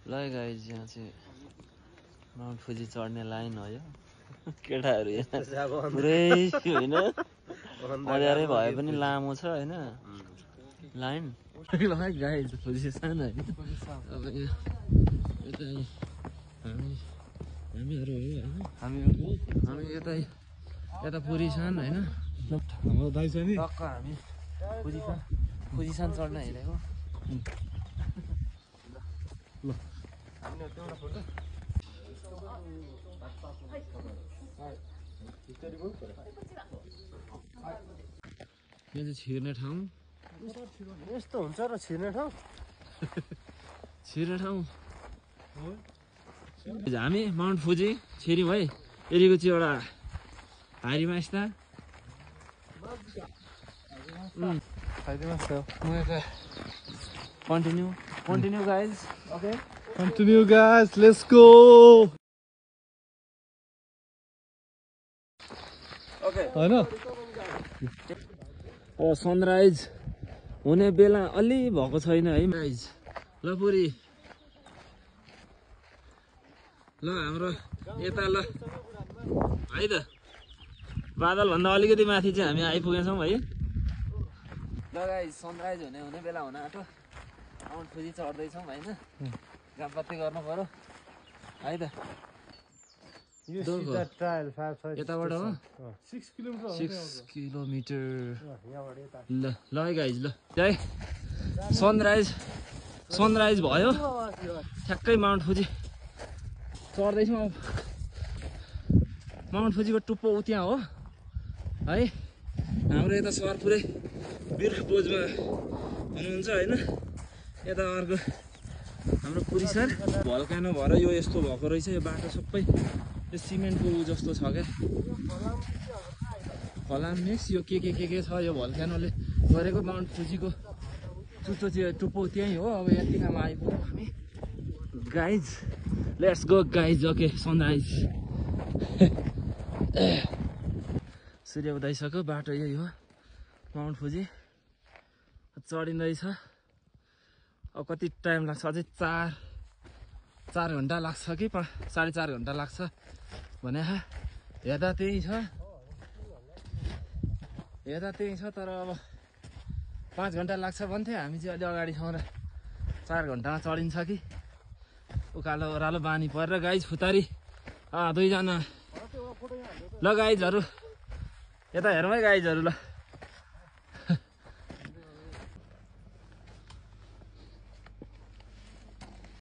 ल गाइज यहाँ चाहिँ माउन्ट फुजी चढ्ने लाइन हो यो केटाहरू यहाँ पुरै होइन अँध्यारै भए पनि लामो छ होइन लाइन गाइज पोजिसन होइन अब हामीहरू हो होइन हामी यता पोजिसन होइन हाम्रो दाइ छ नि टक्क हामी पोजिसन चढ्न हिँडेको ल यो चाहिँ छिर्ने ठाउँ यस्तो हुन्छ र छिर्ने ठाउँ छिर्ने ठाउँ हामी माउन्ट फुजी छिर्यौँ है यतिको चाहिँ एउटा हारिमास्ता continue guys okay Continue guys, let's go. Okay हैन अब सनराइज हुने बेला अलि भएको छैन है गाइज ल पुरी ल हाम्रो यता ल है त बादलभन्दा अलिकति माथि चाहिँ हामी आइपुगेछौँ है ल गाइज सनराइज हुने बेला हुन आँट्यो माउन्ट फुजी चढ्दैछौँ होइन गफबात गर्नु पर्यो है त यो सिधा ट्रायल यताबाट हो 6 किलोमिटर 6 किलोमिटर यहाँबाट यता ल है गाइज ल है सनराइज भयो ठ्याक्कै माउन्ट फुजी चढ्दैछौँ अब माउन्ट फुजीको टुप्पो उ त्यहाँ हो है हाम्रो यता सर पुरै बिर्ख पोजमा हुनुहुन्छ होइन यता अर्को हाम्रो पुरी सर भल्कानो भएर यो यस्तो भएको रहेछ यो बाटो सबै यो सिमेन्टको जस्तो छ क्या फलाम मिक्स यो के छ यो भल्कानोले गरेको माउन्ट फुजीको चुच्चो चाहिँ टुप्पो त्यहीँ हो अब यतिखामा आइपुग्यौँ हामी guys let's go guys okay sunrise सूर्य उदाइसक्यो बाटो यही हो माउन्ट फुजी चढिँदैछ अब कति टाइम लाग्छ अझै 4 घन्टा लाग्छ कि 4.5 घन्टा लाग्छ भने हेर्दा त्यही छ तर अब 5 घन्टा लाग्छ भन्थे हामी चाहिँ अलि अगाडि छौँ र 4 घन्टामा चढिन्छ कि उकालो ओह्रालो बानी परेर गाइज फुतारी 2जना ल गाइजहरू यता हेरौँ है गाइजहरू ल